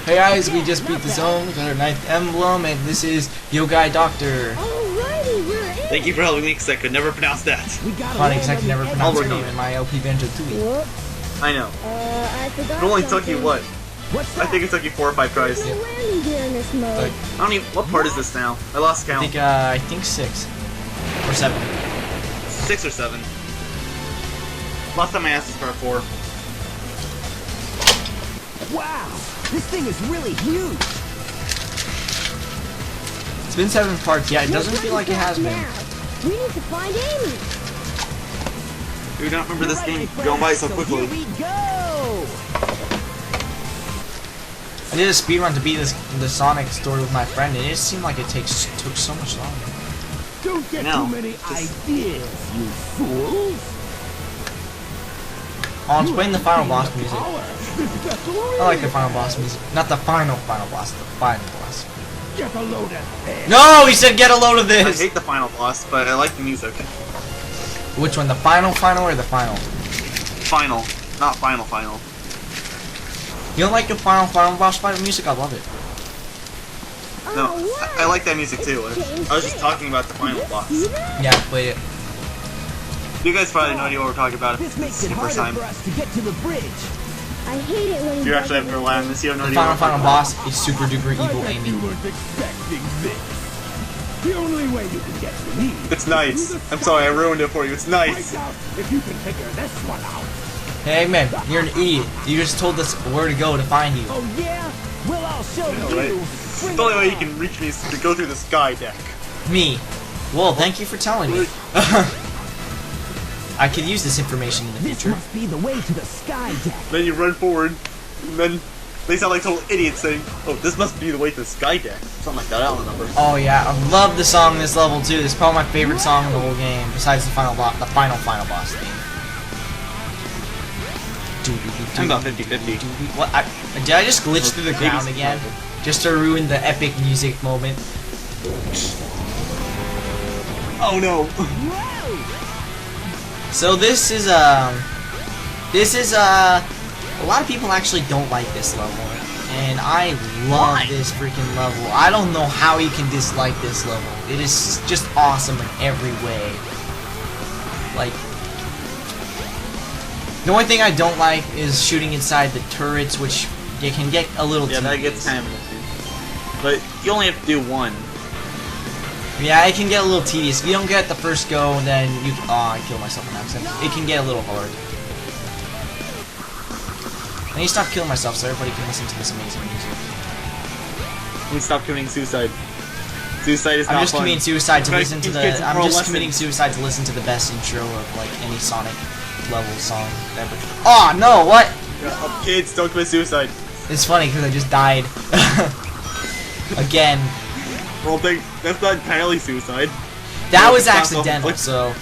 Hey guys, we just beat the zone, we got our 9th emblem, and this is Yogai Doctor. Alrighty, we're in. Thank you for helping me, because I could never pronounce that. Funny, because I can never pronounce your name in my LP Banjo Tooie. I know. I forgot. It only took you what? What's I that? think it took you 4 or 5 tries. We're landing here in this mode. Like, I don't even. What part is this now? I lost count. I think 6 or 7. 6 or 7. Last time I asked this part 4. Wow, this thing is really huge. It's been 7 parts. Yeah, it doesn't feel like it has been. We need to find Amy. Do not remember this game going by so quickly. Here we go. I did a speedrun to beat the Sonic story with my friend, and it seemed like it took so much longer. Don't get No, too many ideas, you fools. Oh, it's playing the final boss music. I like the final boss music. Not the final boss, the final boss. Get a load of this. No, he said get a load of I this! hate the final boss, but I like the music. Which one, the final or the final? Final, not final. You don't like the final boss fight music? I love it. No, I like that music too. I was just talking about the final boss. Yeah, I played it. You guys probably have no idea what we're talking about. This It's makes the it harder first time. for us to get to the bridge. I hate it when You actually have to rely on this. You have no The idea what final we're talking boss is super duper evil You Amy. weren't expecting this. The only way you can get to me. about. It's nice. I'm sorry, I ruined it for you. It's nice. Find out if you can figure this one out. Hey man, you're an idiot. You just told us where to go to find you. Oh yeah? Well, I'll show know, right? you. The only way you can reach me is to go through the Skydeck. Me. Well, thank you for telling me. I could use this information in the This future. must be the way to the Skydeck. Then you run forward, and then they sound like total idiots saying, "Oh, this must be the way to the Skydeck." Something like that. I don't remember. Oh yeah, I love the song in this level too. This is probably my favorite song in the whole game, besides the final boss theme. I'm about 50-50. What? Did I just glitch through the ground again? Just to ruin the epic music moment? Oh no! So this is a lot of people actually don't like this level, and I love this freaking level. I don't know how you can dislike this level. It is just awesome in every way. Like, the only thing I don't like is shooting inside the turrets, which it can get a little Yeah, that tedious. gets kind of annoying. But you only have to do one. Yeah, it can get a little tedious. If you don't get the first go, then you... Oh, I killed myself in accident. It can get a little hard. I need to stop killing myself so everybody can listen to this amazing music. We stop committing suicide. Suicide is not I'm just fun. committing suicide to Guys, listen to these the... kids I'm are just lessons. committing suicide to listen to the best intro of, like, any Sonic level song ever. Oh, no, what? Kids, don't commit suicide. It's funny because I just died. Again. Well, that's not entirely suicide. That was That's not accidental, self-inflicted. so...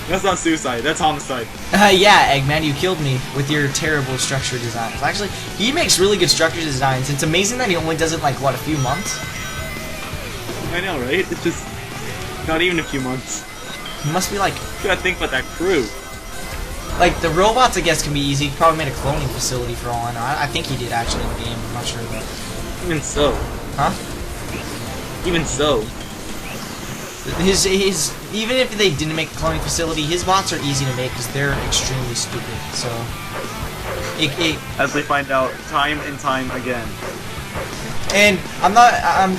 That's not suicide. That's homicide. Yeah, Eggman, you killed me with your terrible structure designs. Actually, he makes really good structure designs. It's amazing that he only does it, like, what, a few months? I know, right? It's just not even a few months. He must be, like... You gotta think about that crew. Like, the robots, I guess, can be easy. He probably made a cloning facility for all I know. I think he did, actually, in the game. I'm not sure, though. Even so. Huh? Even so. His even if they didn't make a cloning facility, his bots are easy to make because they're extremely stupid. So, As we find out time and time again. and I'm not.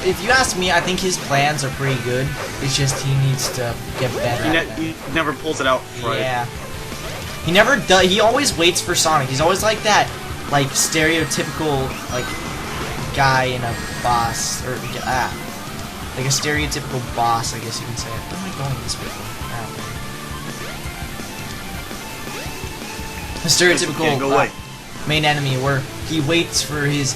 If you ask me, I think his plans are pretty good. It's just he needs to get better at that. He never pulls it out right. Yeah. He never does. He always waits for Sonic. He's always like that, like stereotypical like guy in a boss or like a stereotypical boss, I guess you can say. Where am I going this way? A stereotypical Go away. main enemy where he waits for his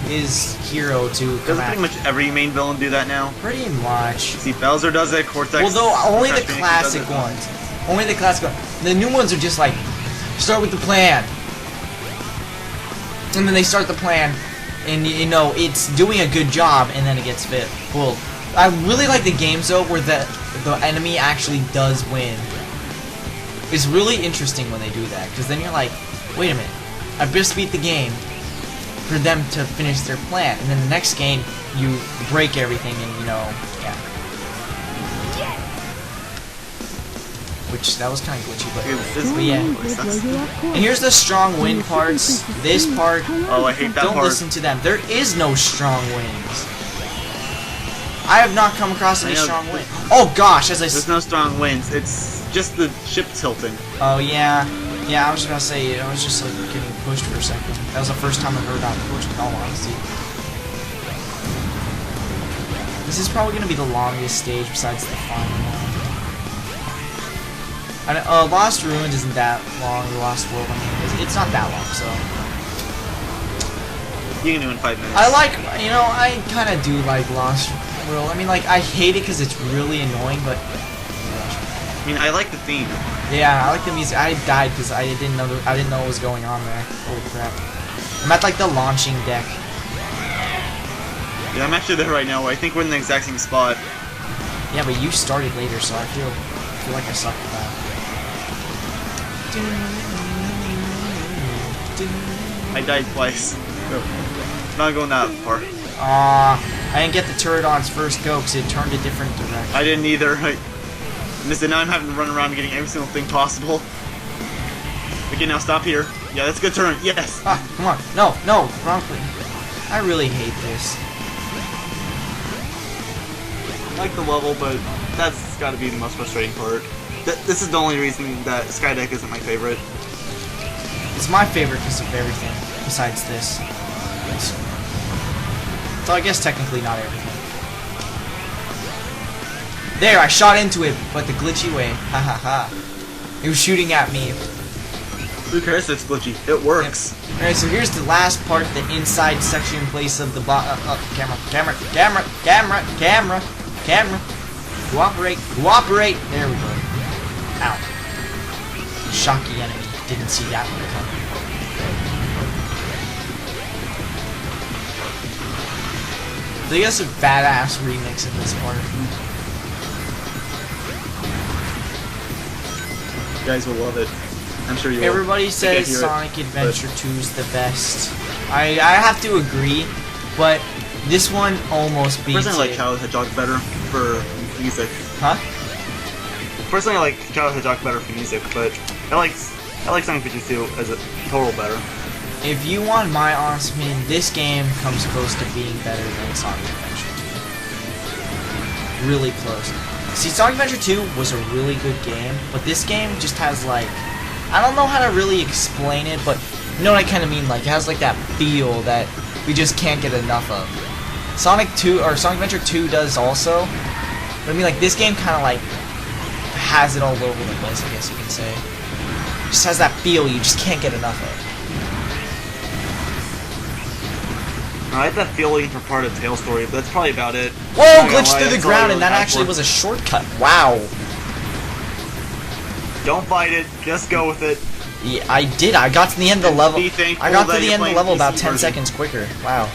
his hero to come Doesn't out. pretty much every main villain do that now? Pretty much. See, Bowser does it, Cortex... Well, though only the Crash Bandicoot classic does it. ones. Only the classic ones. The new ones are just like, start with the plan, and then they start the plan, and you know it's doing a good job, and then it gets fit. Well, I really like the games though where the enemy actually does win. It's really interesting when they do that, because then you're like, wait a minute, I just beat the game, for them to finish their plan. And then the next game, you break everything and, you know, yeah. Which, that was kind of glitchy, but yeah. And here's the strong wind parts. This part, Oh, I hate that don't part. listen to them. There is no strong winds. I have not come across any I know. strong wind. Oh gosh, as I There's no strong winds. It's just the ship tilting. Oh yeah, yeah. I was just gonna say I was just like getting pushed for a second. That was the first time I've ever gotten pushed. In all honesty, this is probably gonna be the longest stage besides the final one. And Lost Ruins isn't that long. The Lost World, I mean, it's not that long. So You can do it in 5 minutes. I like, you know, I kind of do like Lost World. I mean, like I hate it because it's really annoying, but. I mean, I like the theme. Yeah, I like the music. I died because I didn't know what was going on there. Holy crap! I'm at like the launching deck. Yeah, I'm actually there right now. I think we're in the exact same spot. Yeah, but you started later, so I feel like I suck at that. I died twice. No. Not going that far. I didn't get the turret on its first go because it turned a different direction. I didn't either. I missed it. Now I'm having to run around getting every single thing possible. Okay, now stop here. Yeah, that's a good turn. Yes! Ah, come on. No, no, wrong thing. I really hate this. I like the level, but that's gotta be the most frustrating part. This is the only reason that Skydeck isn't my favorite. It's my favorite because of everything besides this. So I guess technically not everything. There, I shot into it, but the glitchy way. Ha ha ha. It was shooting at me. Who cares if it's glitchy? It works. Alright, so here's the last part, the inside section in place of the camera. Cooperate. There we go. Ow. Shocky enemy. Didn't see that one coming. So you guys a badass remix of this part. You guys will love it. I'm sure you will. Everybody says hear it, Sonic Adventure 2 is the best. I have to agree, but this one almost beats Personally, I like it. Childhood Hedgehog better for music. Huh? Personally, I like Childhood Hedgehog better for music, but I like Sonic Adventure 2 as a total better. If you want my honest opinion, this game comes close to being better than Sonic Adventure 2. Really close. See, Sonic Adventure 2 was a really good game, but this game just has like, I don't know how to really explain it, but you know what I kind of mean, like it has like that feel that we just can't get enough of. Sonic Adventure 2 does also, but I mean like this game kind of like has it all over the place, I guess you can say. Just has that feel you just can't get enough of. I had that feeling for part of Tale Story, but that's probably about it. Whoa! I'm not gonna Glitched lie, through the that's all I ground, and really that had actually for. was a shortcut. Wow. Don't fight it. Just go with it. Yeah, I did. I got to the end of the level. Be thankful I got to that the you're end of the playing level PC about 10 version. seconds quicker. Wow.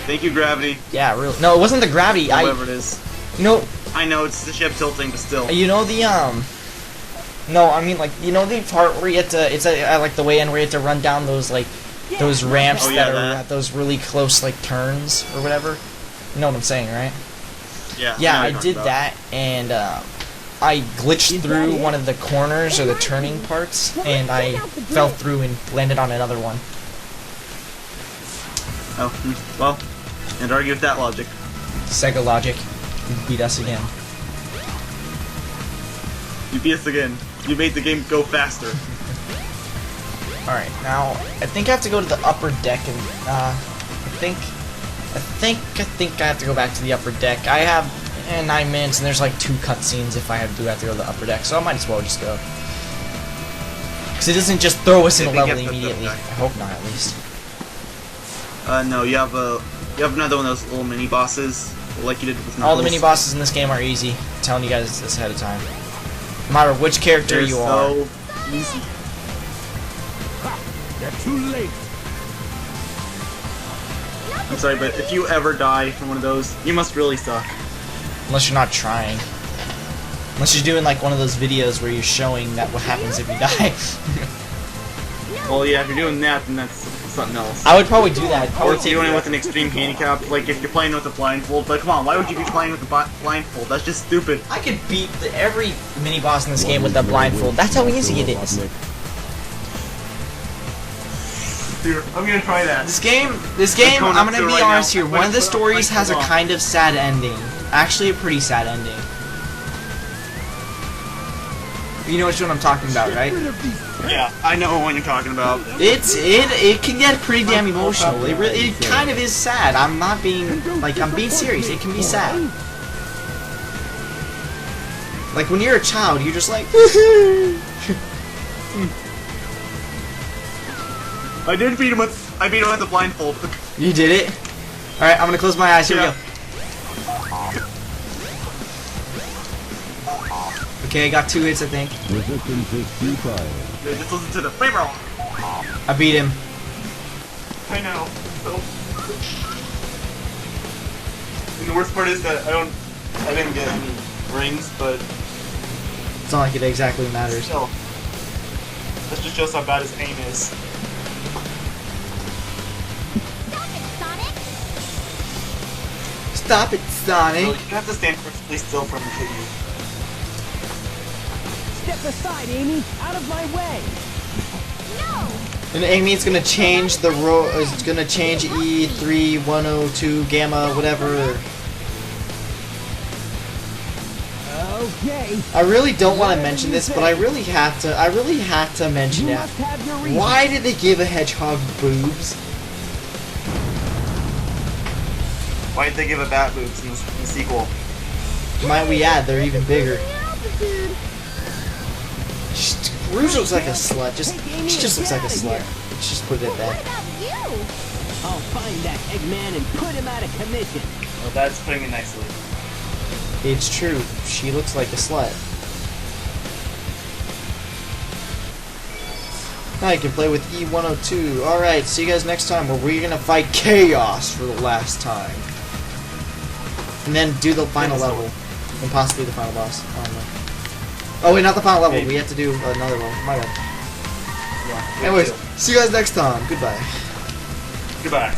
Thank you, Gravity. Yeah, really. No, it wasn't the gravity. Whatever it is. You know, I know it's the ship tilting, but still. you know the No, I mean like you know the part where you have to. It's like the way in where you have to run down those like those ramps Oh, yeah, that are that. at those really close like turns or whatever. You know what I'm saying, right? Yeah. Yeah, know what I you're did talking about. that, and I glitched through one of the corners or the turning parts, and I fell through and landed on another one. Oh, well, and argue with that logic. Sega Logic, you beat us again. You beat us again. You made the game go faster. Alright, now, I think I have to go to the upper deck, and, I think I have to go back to the upper deck. I have 9 minutes, and there's like 2 cutscenes if I have to go to the upper deck, so I might as well just go. Because it doesn't just throw us in a I think level you have to go to the immediately. deck. I hope not, at least. No, you have another one of those little mini bosses, like you did with All the Knuckles. mini bosses in this game are easy. I'm telling you guys this ahead of time. No matter which character They're you are. so easy. You're too late. I'm sorry, but if you ever die from one of those, you must really suck. Unless you're not trying. Unless you're doing like one of those videos where you're showing that what happens if you die. Well, yeah, if you're doing that, then that's something else. I would probably do that. Or Probably if you're doing it with an extreme handicap, like if you're playing with a blindfold. But come on, why would you be playing with a blindfold? That's just stupid. I could beat every mini boss in this game with a blindfold. That's how easy it is. Dude, I'm gonna try that. This game, going I'm up gonna to it be right honest now. here. I'm One gonna of the put up stories my has a phone. kind of sad ending. Actually, a pretty sad ending. You know which one I'm talking about, right? Yeah, I know what you're talking about. It can get pretty damn emotional. It kind of is sad. I'm not being like I'm being serious. It can be sad. Like when you're a child, you're just like. I did beat him with. I beat him with the blindfold. You did it. All right, I'm gonna close my eyes. Here we Yeah. go. Okay, I got 2 hits, I think. Resistance is futile. Dude, just listen to the frame roll. I beat him. I know. So. And the worst part is that I didn't get any rings, but It's not like it exactly matters. still, that just shows how bad his aim is. Stop it, So Sonic. you have to stand perfectly still for him to hit you. Step aside, Amy! Out of my way! And Amy, it's gonna change the it's gonna change E3102 gamma whatever. Okay. I really don't want to mention this, but I really have to. I really have to mention You it. must have your reason. Why did they give a hedgehog boobs? Why did they give it bat boobs in the sequel? Might we add, they're even bigger. Altitude. Rouge looks like a slut. She just looks like a slut. Let's just put it at that. I'll find that Eggman and put him out of commission. Well, that's putting it nicely. It's true. She looks like a slut. Now you can play with E102. Alright, see you guys next time where we're gonna fight Chaos for the last time. And then do the final level. And possibly the final boss. I don't know. Oh wait, not the final level. Maybe. We have to do another one. My bad. Yeah. Anyways, see you guys next time. Goodbye. Goodbye.